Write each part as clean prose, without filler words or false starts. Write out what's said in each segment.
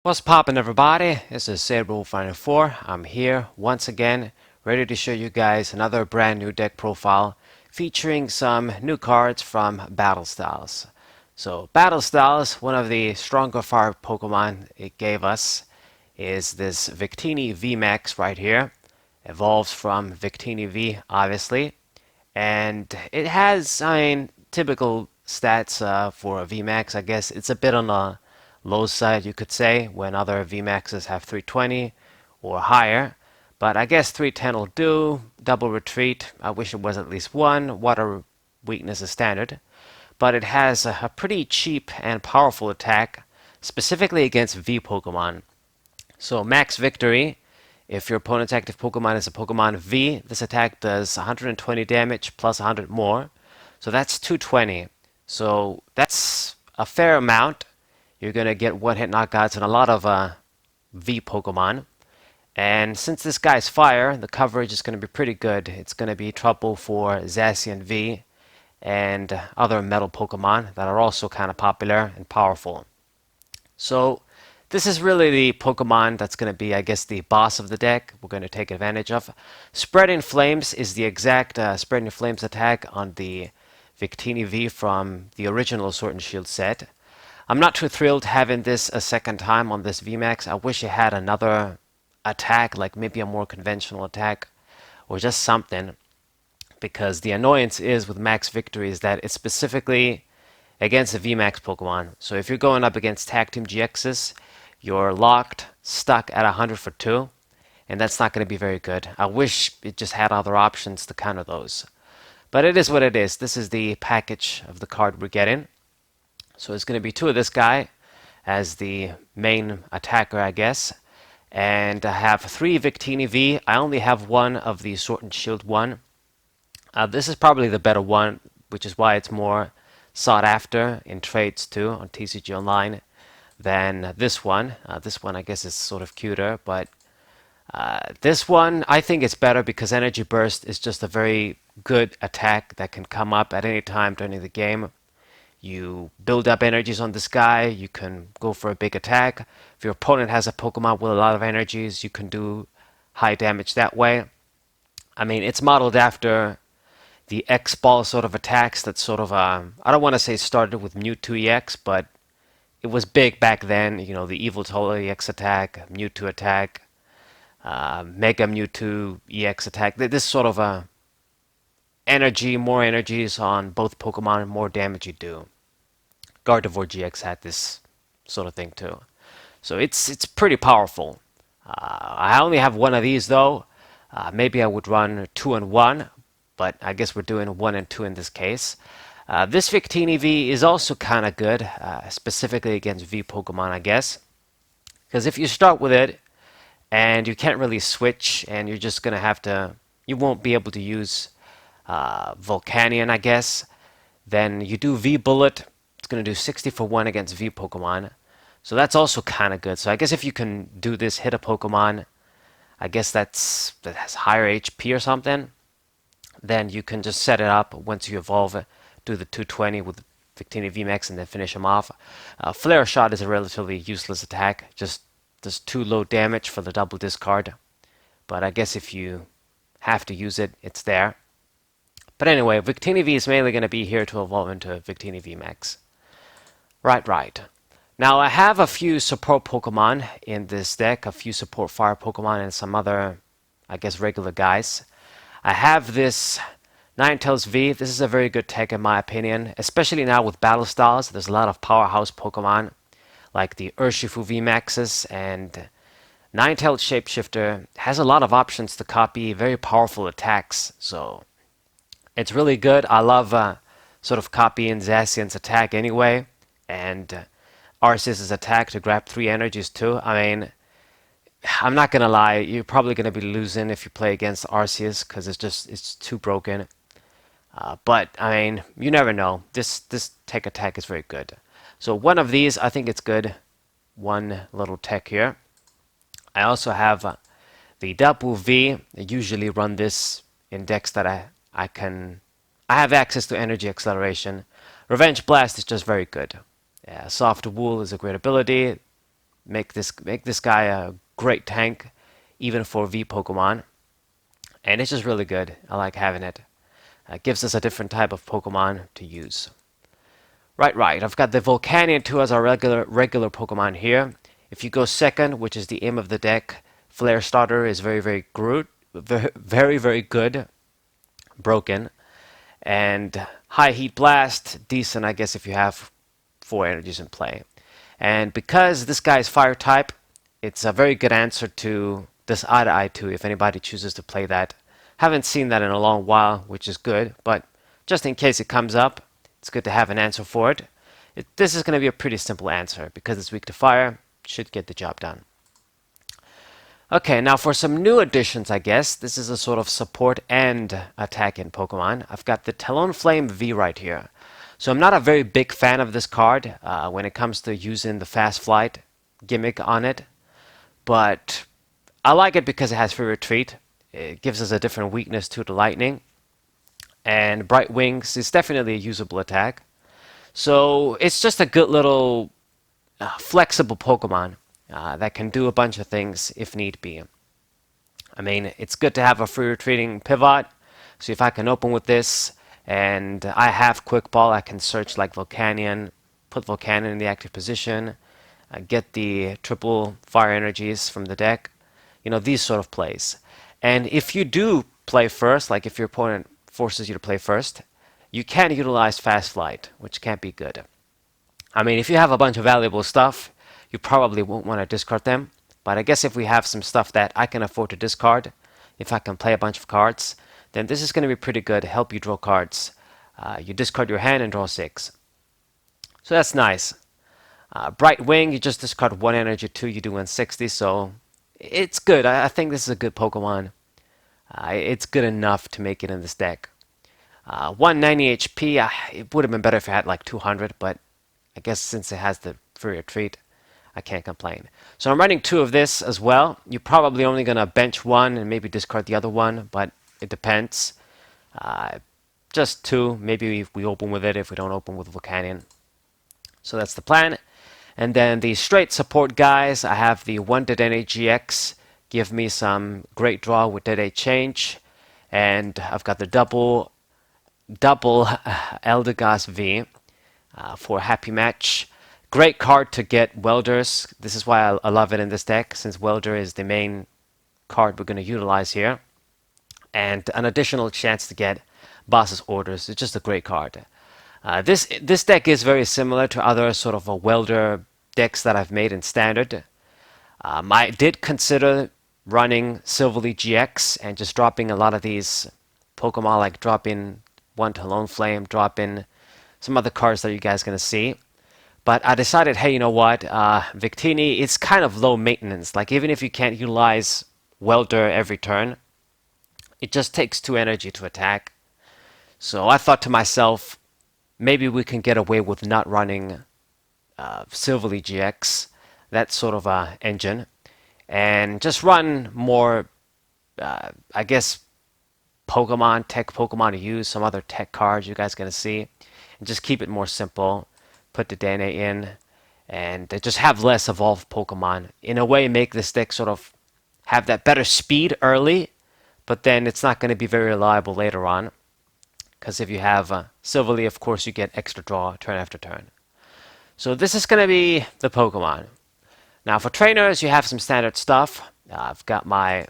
What's poppin', everybody? This is Saber4. I'm here once again, ready to show you guys another brand new deck profile featuring some new cards from Battle Styles. So, Battle Styles, one of the stronger fire Pokemon it gave us, is this Victini VMAX right here. Evolves from Victini V, obviously. And it has, typical stats for a VMAX. I guess it's a bit on the low side, you could say, when other VMAXs have 320 or higher. But I guess 310 will do. Double retreat, I wish it was at least one. Water weakness is standard. But it has a pretty cheap and powerful attack, specifically against V Pokemon. So Max Victory, if your opponent's active Pokemon is a Pokemon V, this attack does 120 damage plus 100 more. So that's 220. So that's a fair amount. You're going to get one-hit knockouts on a lot of V Pokemon. And since this guy's fire, the coverage is going to be pretty good. It's going to be trouble for Zacian V and other metal Pokemon that are also kind of popular and powerful. So this is really the Pokemon that's going to be, I guess, the boss of the deck. We're going to take advantage of. Spreading Flames is the exact Spreading Flames attack on the Victini V from the original Sword and Shield set. I'm not too thrilled having this a second time on this VMAX. I wish it had another attack, like maybe a more conventional attack or just something. Because the annoyance is with Max Victory is that it's specifically against a VMAX Pokemon. So if you're going up against Tag Team GXs, you're locked, stuck at 100 for 2, and that's not going to be very good. I wish it just had other options to counter those. But it is what it is. This is the package of the card we're getting. So it's going to be 2 of this guy as the main attacker, I guess. And I have 3 Victini V. I only have 1 of the Sword and Shield one. This is probably the better one, which is why it's more sought after in trades too on TCG Online than this one. This one, I guess, is sort of cuter, but this one I think it's better because Energy Burst is just a very good attack that can come up at any time during the game. You build up energies on this guy, you can go for a big attack. If your opponent has a Pokemon with a lot of energies, you can do high damage that way. I mean, it's modeled after the X-Ball sort of attacks that sort of, I don't want to say started with Mewtwo EX, but it was big back then. You know, the Evil Toll EX attack, Mewtwo attack, Mega Mewtwo EX attack. This sort of energy, more energies on both Pokemon, more damage you do. Gardevoir GX had this sort of thing too. So it's pretty powerful. I only have 1 of these though. Maybe I would run 2 and 1, but I guess we're doing 1 and 2 in this case. This Victini V is also kind of good, specifically against V Pokemon, I guess. Because if you start with it and you can't really switch and you're just going to have to, you won't be able to use Volcanion, I guess. Then you do V Bullet. It's going to do 60 for 1 against V Pokemon. So that's also kind of good. So I guess if you can do this, hit a Pokemon, I guess that has higher HP or something, then you can just set it up once you evolve it, do the 220 with Victini VMAX and then finish him off. Flare Shot is a relatively useless attack, just does too low damage for the double discard. But I guess if you have to use it, it's there. But anyway, Victini V is mainly going to be here to evolve into Victini VMAX. Right. Now I have a few support Pokemon in this deck, a few support fire Pokemon and some other, I guess, regular guys. I have this Ninetales V. This is a very good tech in my opinion, especially now with Battle Styles. There's a lot of powerhouse Pokemon like the Urshifu VMAXs, and Ninetales Shapeshifter has a lot of options to copy very powerful attacks. So it's really good. I love sort of copying Zacian's attack anyway, and Arceus' attack to grab 3 energies too. I mean, I'm not gonna lie, you're probably gonna be losing if you play against Arceus because it's too broken. But I mean, you never know. This tech attack is very good. So 1 of these, I think it's good. 1 little tech here. I also have the Dapu V. I usually run this in decks that I have access to energy acceleration. Revenge Blast is just very good. Yeah, Soft Wool is a great ability. make this guy a great tank, even for V Pokemon. And it's just really good. I like having it. Gives us a different type of Pokemon to use. Right. I've got the Volcanion 2 as our regular Pokemon here. If you go second, which is the aim of the deck, Flare Starter is very good. Broken. And High Heat Blast, decent, I guess, if you have 4 energies in play. And because this guy is Fire type, it's a very good answer to this Eye-to-Eye 2 if anybody chooses to play that. Haven't seen that in a long while, which is good, but just in case it comes up, it's good to have an answer for it. This is going to be a pretty simple answer because it's weak to fire, should get the job done. Okay, now for some new additions, I guess. This is a sort of support and attack in Pokemon. I've got the Talonflame V right here. So I'm not a very big fan of this card when it comes to using the Fast Flight gimmick on it, but I like it because it has Free Retreat. It gives us a different weakness to the Lightning. And Bright Wings is definitely a usable attack. So it's just a good little flexible Pokemon that can do a bunch of things if need be. I mean, it's good to have a free retreating pivot. So if I can open with this and I have Quick Ball, I can search like Volcanion, put Volcanion in the active position, get the triple fire energies from the deck. You know, these sort of plays. And if you do play first, like if your opponent forces you to play first, you can utilize Fast Flight, which can't be good. I mean, if you have a bunch of valuable stuff, you probably won't want to discard them. But I guess if we have some stuff that I can afford to discard, if I can play a bunch of cards, then this is going to be pretty good, help you draw cards. You discard your hand and draw 6. So that's nice. Bright Wing, you just discard 1 energy, 2, you do 160, so it's good. I think this is a good Pokemon. It's good enough to make it in this deck. 190 HP, it would have been better if it had like 200, but I guess since it has the free retreat, I can't complain. So I'm running 2 of this as well. You're probably only going to bench 1 and maybe discard the other one, but it depends. Just 2, maybe if we open with it, if we don't open with Volcanion. So that's the plan. And then the straight support guys, I have the 1 Dedenne GX, give me some great draw with Dedenne Change. And I've got the double Eldegoss V for Happy Match. Great card to get Welders. This is why I love it in this deck, since Welder is the main card we're going to utilize here. And an additional chance to get Boss's Orders. It's just a great card. This deck is very similar to other sort of a Welder decks that I've made in Standard. I did consider running Silverleaf GX and just dropping a lot of these Pokemon, like dropping 1 Talonflame, dropping some other cards that you guys are going to see. But I decided, hey, you know what? Victini, it's kind of low maintenance. Like, even if you can't utilize Welder every turn, it just takes 2 energy to attack. So I thought to myself, maybe we can get away with not running Silverleaf GX, that sort of engine, and just run more, I guess, tech Pokemon to use, some other tech cards you guys are going to see, and just keep it more simple. Put the DNA in, and just have less evolved Pokemon. In a way, make this deck sort of have that better speed early, but then it's not going to be very reliable later on. Because if you have Silverleaf, of course, you get extra draw turn after turn. So this is going to be the Pokemon. Now for trainers, you have some standard stuff. I've got my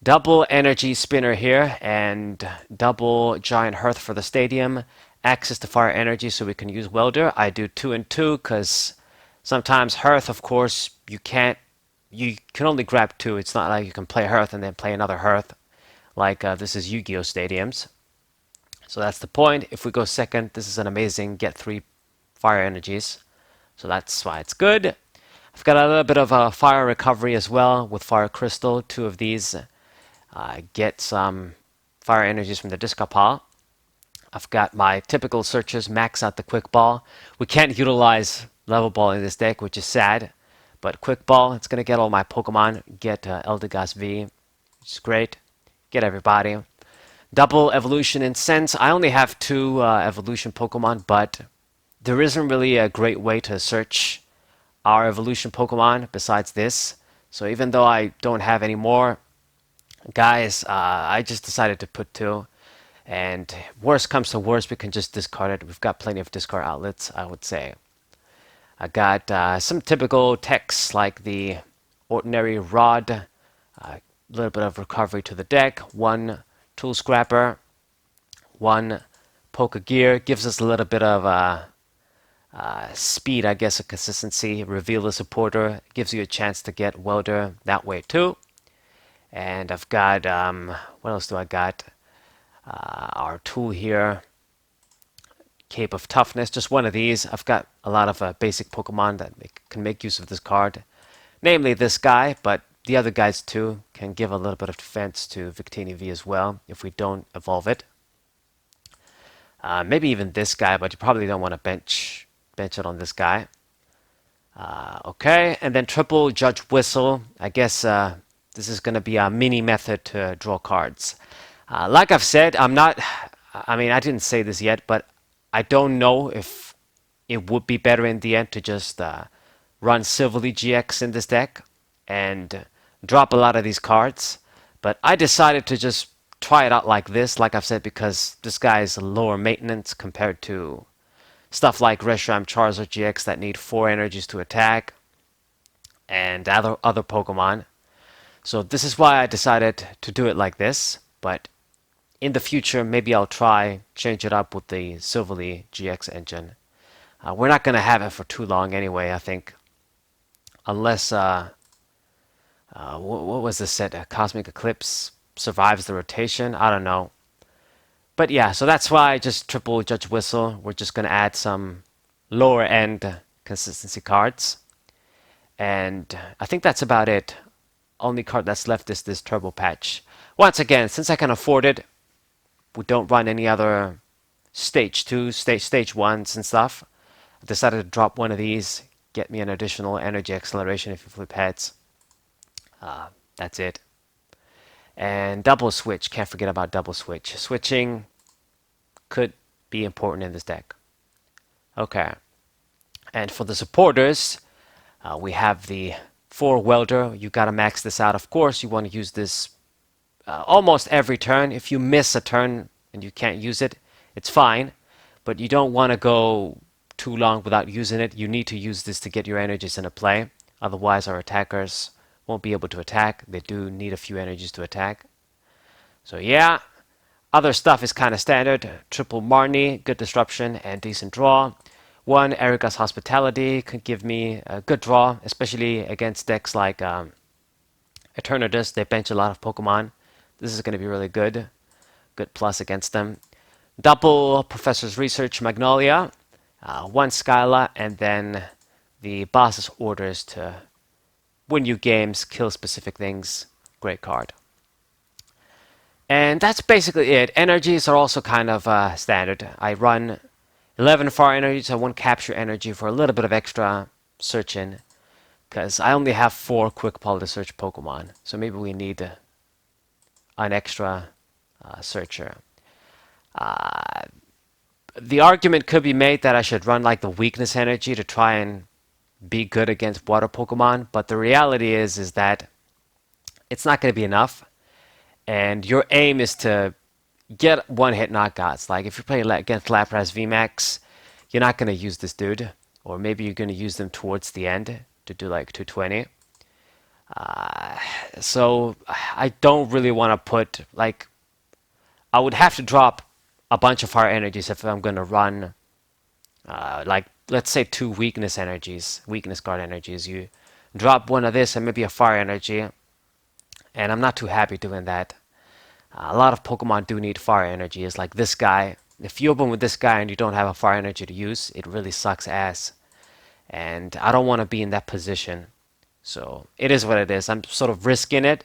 double energy spinner here and double giant hearth for the stadium. Access to fire energy so we can use Welder. I do 2 and 2 because sometimes Hearth, of course, you can only grab 2. It's not like you can play Hearth and then play another Hearth like this is Yu-Gi-Oh! Stadiums. So that's the point. If we go second, this is an amazing get 3 fire energies. So that's why it's good. I've got a little bit of fire recovery as well with Fire Crystal. 2 of these get some fire energies from the discard pile. I've got my typical searches, max out the Quick Ball. We can't utilize Level Ball in this deck, which is sad. But Quick Ball, it's going to get all my Pokemon. Get Eldegoss V, which is great. Get everybody. Double Evolution in Sense. I only have 2 Evolution Pokemon, but there isn't really a great way to search our evolution Pokemon besides this. So even though I don't have any more guys, I just decided to put two. And worst comes to worst, we can just discard it. We've got plenty of discard outlets, I would say. I got some typical techs like the ordinary rod, a little bit of recovery to the deck, one tool scrapper, one poker gear, gives us a little bit of speed, I guess, a consistency. Reveal the supporter, gives you a chance to get welder that way too. And I've got, what else do I got? Our tool here, Cape of Toughness, just one of these. I've got a lot of basic Pokemon that can make use of this card, namely this guy, but the other guys too can give a little bit of defense to Victini V as well if we don't evolve it. Maybe even this guy, but you probably don't want to bench it on this guy. Okay, and then triple Judge Whistle. I guess this is going to be a mini method to draw cards. Like I've said, I didn't say this yet, but I don't know if it would be better in the end to just run Silverly GX in this deck and drop a lot of these cards. But I decided to just try it out like this, like I've said, because this guy is lower maintenance compared to stuff like Reshiram Charizard GX that need 4 energies to attack and other Pokemon. So this is why I decided to do it like this. But in the future, maybe I'll change it up with the Silverly GX engine. We're not going to have it for too long anyway, I think. Unless, what was the set? Cosmic Eclipse survives the rotation? I don't know. But yeah, so that's why I just triple Judge Whistle. We're just going to add some lower end consistency cards. And I think that's about it. Only card that's left is this Turbo Patch. Once again, since I can afford it, we don't run any other stage 2, stage 1s and stuff. I decided to drop one of these, get me an additional energy acceleration if you flip heads. That's it. And double switch, can't forget about double switch. Switching could be important in this deck. Okay. And for the supporters, we have the 4 welder. You gotta max this out. Of course, you want to use this almost every turn. If you miss a turn and you can't use it, it's fine. But you don't want to go too long without using it. You need to use this to get your energies into play. Otherwise, our attackers won't be able to attack. They do need a few energies to attack. So yeah, other stuff is kind of standard. Triple Marnie, good disruption and decent draw. 1 Erica's Hospitality could give me a good draw, especially against decks like Eternatus. They bench a lot of Pokemon. This is going to be really good. Good plus against them. Double Professor's Research Magnolia. 1 Skyla, and then the boss's orders to win you games, kill specific things. Great card. And that's basically it. Energies are also kind of standard. I run 11 fire energies and 1 capture energy for a little bit of extra search-in, because I only have 4 quick pull to search Pokemon. So maybe we need an extra searcher. The argument could be made that I should run like the weakness energy to try and be good against water Pokemon, but the reality is that it's not going to be enough, and your aim is to get one-hit knockouts. Like if you're playing against Lapras VMAX, you're not going to use this dude, or maybe you're going to use them towards the end to do like 220. So I don't really want to put, like, I would have to drop a bunch of fire energies if I'm going to run like, let's say 2 weakness energies, weakness guard energies. You drop one of this and maybe a fire energy, and I'm not too happy doing that. A lot of Pokemon do need fire energies, like this guy. If you open with this guy and you don't have a fire energy to use, it really sucks ass. And I don't want to be in that position. So it is what it is. I'm sort of risking it,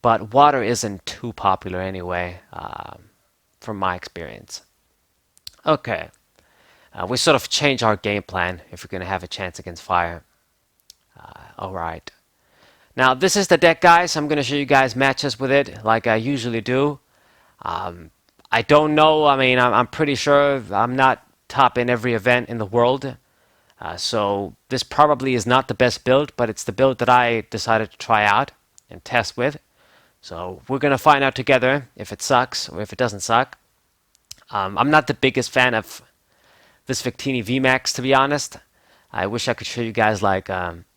but water isn't too popular anyway, from my experience. Okay. We sort of change our game plan if we're going to have a chance against fire. Alright. Now, this is the deck, guys. I'm going to show you guys matches with it like I usually do. I don't know. I mean, I'm pretty sure I'm not top in every event in the world. So this probably is not the best build, but it's the build that I decided to try out and test with. So we're going to find out together if it sucks or if it doesn't suck. I'm not the biggest fan of this Victini VMAX, to be honest. I wish I could show you guys like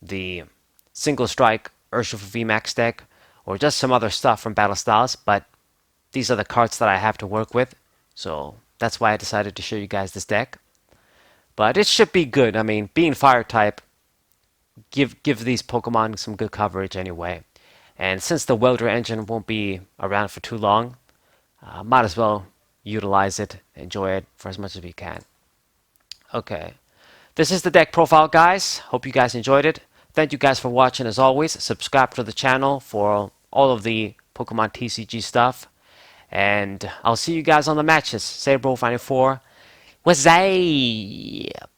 the single strike Urshifu VMAX deck or just some other stuff from Battle Styles, but these are the cards that I have to work with. So that's why I decided to show you guys this deck. But it should be good. I mean, being fire type, give these Pokemon some good coverage anyway. And since the welder engine won't be around for too long, might as well utilize it, enjoy it for as much as we can. Okay, this is the deck profile, guys. Hope you guys enjoyed it. Thank you guys for watching as always. Subscribe to the channel for all of the Pokemon TCG stuff. And I'll see you guys on the matches. Saber Final 4. What's up?